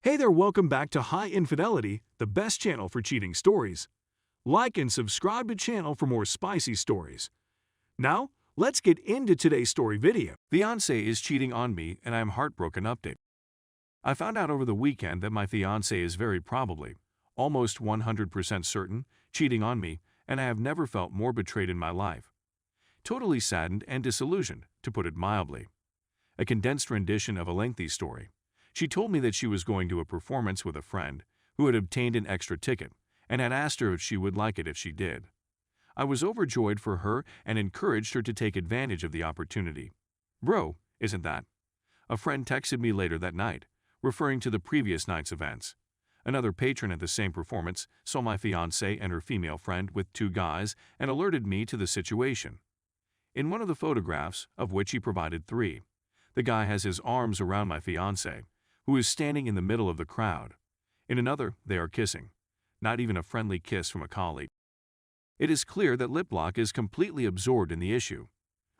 Hey there, welcome back to High Infidelity, the best channel for cheating stories. Like and subscribe to channel for more spicy stories. Now, let's get into today's story video. Fiance is cheating on me and I'm heartbroken update. I found out over the weekend that my fiance is very probably, almost 100% certain, cheating on me, and I have never felt more betrayed in my life. Totally saddened and disillusioned, to put it mildly. A condensed rendition of a lengthy story. She told me that she was going to a performance with a friend who had obtained an extra ticket and had asked her if she would like it if she did. I was overjoyed for her and encouraged her to take advantage of the opportunity. Bro, isn't that? A friend texted me later that night, referring to the previous night's events. Another patron at the same performance saw my fiancée and her female friend with two guys and alerted me to the situation. In one of the photographs, of which he provided three, the guy has his arms around my fiancée, who is standing in the middle of the crowd. In another, they are kissing. Not even a friendly kiss from a colleague. It is clear that Liplock is completely absorbed in the issue.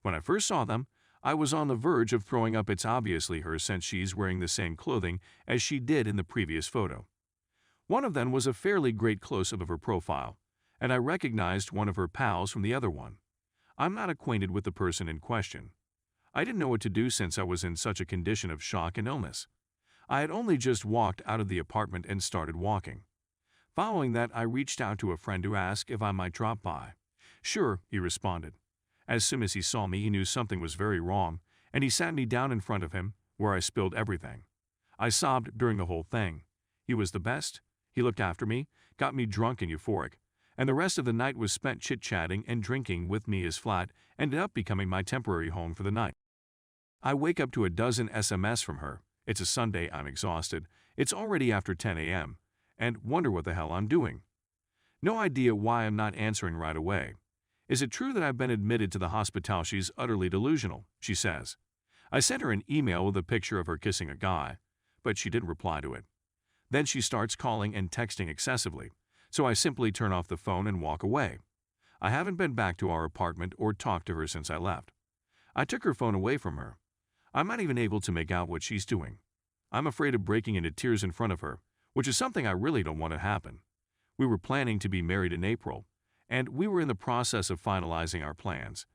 When I first saw them, I was on the verge of throwing up. It's obviously her since she's wearing the same clothing as she did in the previous photo. One of them was a fairly great close-up of her profile, and I recognized one of her pals from the other one. I'm not acquainted with the person in question. I didn't know what to do since I was in such a condition of shock and illness. I had only just walked out of the apartment and started walking. Following that, I reached out to a friend to ask if I might drop by. Sure, he responded. As soon as he saw me, he knew something was very wrong, and he sat me down in front of him, where I spilled everything. I sobbed during the whole thing. He was the best. He looked after me, got me drunk and euphoric, and the rest of the night was spent chit-chatting and drinking with me. His flat ended up becoming my temporary home for the night. I wake up to a dozen SMS from her. It's a Sunday, I'm exhausted, it's already after 10 a.m., and wonder what the hell I'm doing. No idea why I'm not answering right away. Is it true that I've been admitted to the hospital? She's utterly delusional, she says. I sent her an email with a picture of her kissing a guy, but she didn't reply to it. Then she starts calling and texting excessively, so I simply turn off the phone and walk away. I haven't been back to our apartment or talked to her since I left. I took her phone away from her. I'm not even able to make out what she's doing. I'm afraid of breaking into tears in front of her, which is something I really don't want to happen. We were planning to be married in April, and we were in the process of finalizing our plans.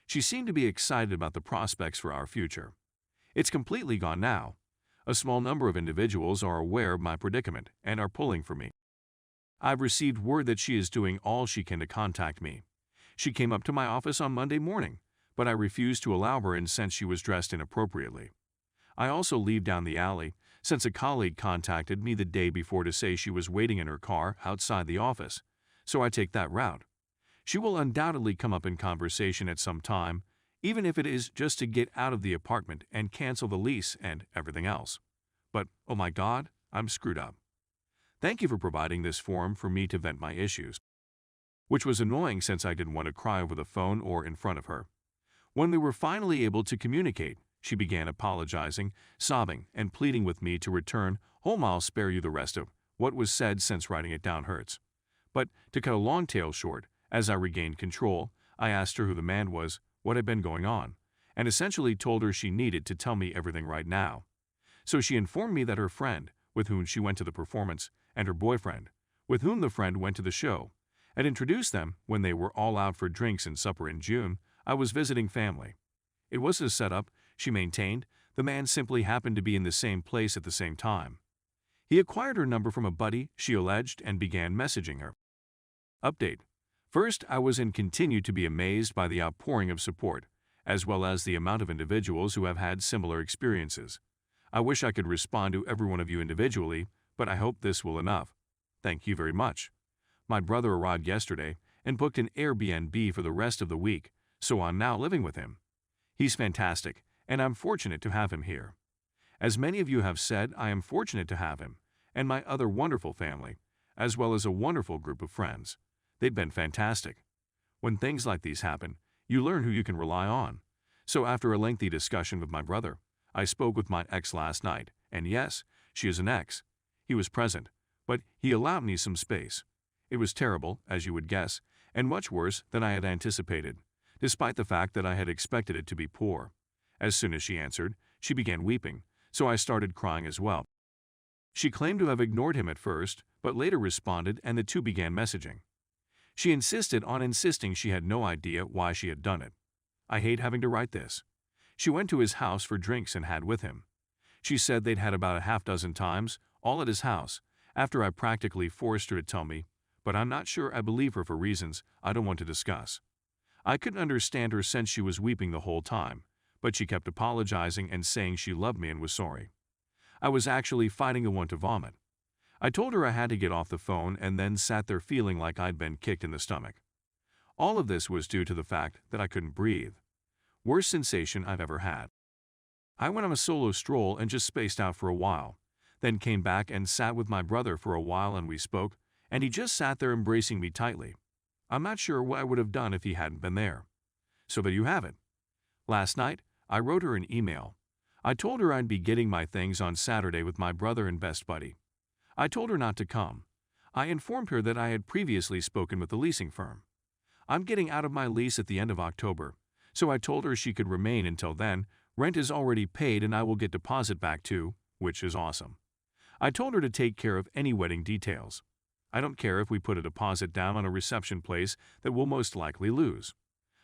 She seemed to be excited about the prospects for our future. It's completely gone now. A small number of individuals are aware of my predicament and are pulling for me. I've received word that she is doing all she can to contact me. She came up to my office on Monday morning, but I refused to allow her in since she was dressed inappropriately. I also leave down the alley since a colleague contacted me the day before to say she was waiting in her car outside the office, so I take that route. She will undoubtedly come up in conversation at some time, even if it is just to get out of the apartment and cancel the lease and everything else. But, oh my God, I'm screwed up. Thank you for providing this forum for me to vent my issues, which was annoying since I didn't want to cry over the phone or in front of her. When we were finally able to communicate, she began apologizing, sobbing, and pleading with me to return home. I'll spare you the rest of what was said since writing it down hurts. But to cut a long tale short, as I regained control, I asked her who the man was, what had been going on, and essentially told her she needed to tell me everything right now. So she informed me that her friend, with whom she went to the performance, and her boyfriend, with whom the friend went to the show, had introduced them when they were all out for drinks and supper in June. I was visiting family. It was a setup, she maintained. The man simply happened to be in the same place at the same time. He acquired her number from a buddy, she alleged, and began messaging her. Update. First, I was and continue to be amazed by the outpouring of support, as well as the amount of individuals who have had similar experiences. I wish I could respond to every one of you individually, but I hope this will enough. Thank you very much. My brother arrived yesterday and booked an Airbnb for the rest of the week, so I'm now living with him. He's fantastic, and I'm fortunate to have him here. As many of you have said, I am fortunate to have him, and my other wonderful family, as well as a wonderful group of friends. They've been fantastic. When things like these happen, you learn who you can rely on. So after a lengthy discussion with my brother, I spoke with my ex last night, and yes, she is an ex. He was present, but he allowed me some space. It was terrible, as you would guess, and much worse than I had anticipated, despite the fact that I had expected it to be poor. As soon as she answered, she began weeping, so I started crying as well. She claimed to have ignored him at first, but later responded and the two began messaging. She insisted on insisting she had no idea why she had done it. I hate having to write this. She went to his house for drinks and had with him. She said they'd had about a half-dozen times, all at his house, after I practically forced her to tell me, but I'm not sure I believe her for reasons I don't want to discuss. I couldn't understand her since she was weeping the whole time, but she kept apologizing and saying she loved me and was sorry. I was actually fighting a want to vomit. I told her I had to get off the phone and then sat there feeling like I'd been kicked in the stomach. All of this was due to the fact that I couldn't breathe. Worst sensation I've ever had. I went on a solo stroll and just spaced out for a while, then came back and sat with my brother for a while and we spoke, and he just sat there embracing me tightly. I'm not sure what I would have done if he hadn't been there. So there you have it. Last night, I wrote her an email. I told her I'd be getting my things on Saturday with my brother and best buddy. I told her not to come. I informed her that I had previously spoken with the leasing firm. I'm getting out of my lease at the end of October, so I told her she could remain until then. Rent is already paid and I will get deposit back too, which is awesome. I told her to take care of any wedding details. I don't care if we put a deposit down on a reception place that we'll most likely lose.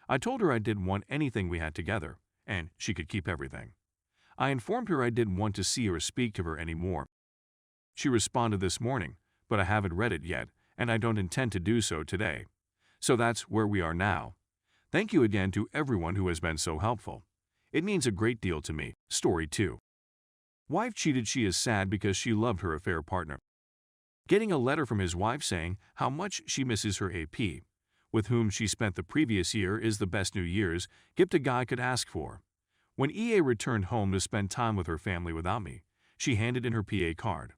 I told her I didn't want anything we had together, and she could keep everything. I informed her I didn't want to see or speak to her anymore. She responded this morning, but I haven't read it yet, and I don't intend to do so today. So that's where we are now. Thank you again to everyone who has been so helpful. It means a great deal to me. Story 2. Wife cheated. She is sad because she loved her affair partner. Getting a letter from his wife saying how much she misses her AP, with whom she spent the previous year, is the best New Year's gift a guy could ask for. When EA returned home to spend time with her family without me, she handed in her PA card.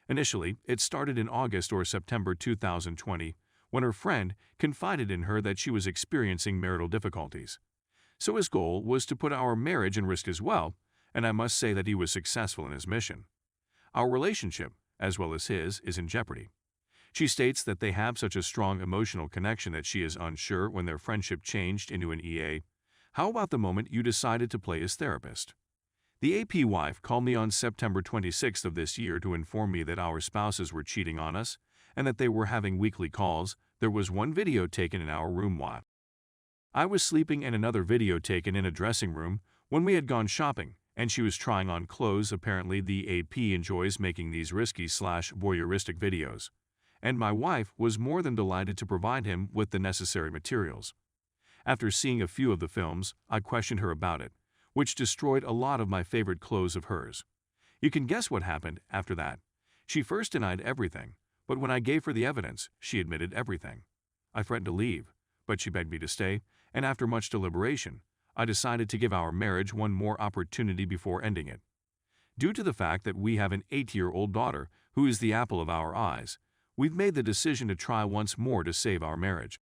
Initially, it started in August or September 2020, when her friend confided in her that she was experiencing marital difficulties. So his goal was to put our marriage in risk as well, and I must say that he was successful in his mission. Our relationship, as well as his, is in jeopardy. She states that they have such a strong emotional connection that she is unsure when their friendship changed into an EA. How about the moment you decided to play his therapist? The AP wife called me on September 26th of this year to inform me that our spouses were cheating on us and that they were having weekly calls. There was one video taken in our room while I was sleeping and another video taken in a dressing room when we had gone shopping, and she was trying on clothes. Apparently the AP enjoys making these risky/voyeuristic videos, and my wife was more than delighted to provide him with the necessary materials. After seeing a few of the films, I questioned her about it, which destroyed a lot of my favorite clothes of hers. You can guess what happened after that. She first denied everything, but when I gave her the evidence, she admitted everything. I threatened to leave, but she begged me to stay, and after much deliberation, I decided to give our marriage one more opportunity before ending it. Due to the fact that we have an 8-year-old daughter who is the apple of our eyes, we've made the decision to try once more to save our marriage.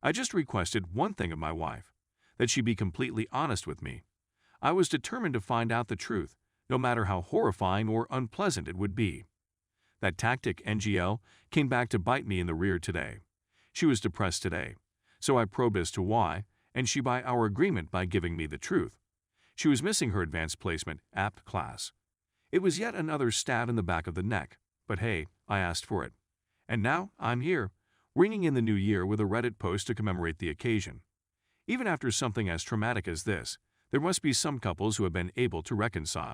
I just requested one thing of my wife, that she be completely honest with me. I was determined to find out the truth, no matter how horrifying or unpleasant it would be. That tactic, NGL, came back to bite me in the rear today. She was depressed today, so I probed as to why, and she by our agreement by giving me the truth. She was missing her advanced placement apt class. It was yet another stab in the back of the neck, but hey, I asked for it. And now I'm here, ringing in the new year with a Reddit post to commemorate the occasion. Even after something as traumatic as this, there must be some couples who have been able to reconcile.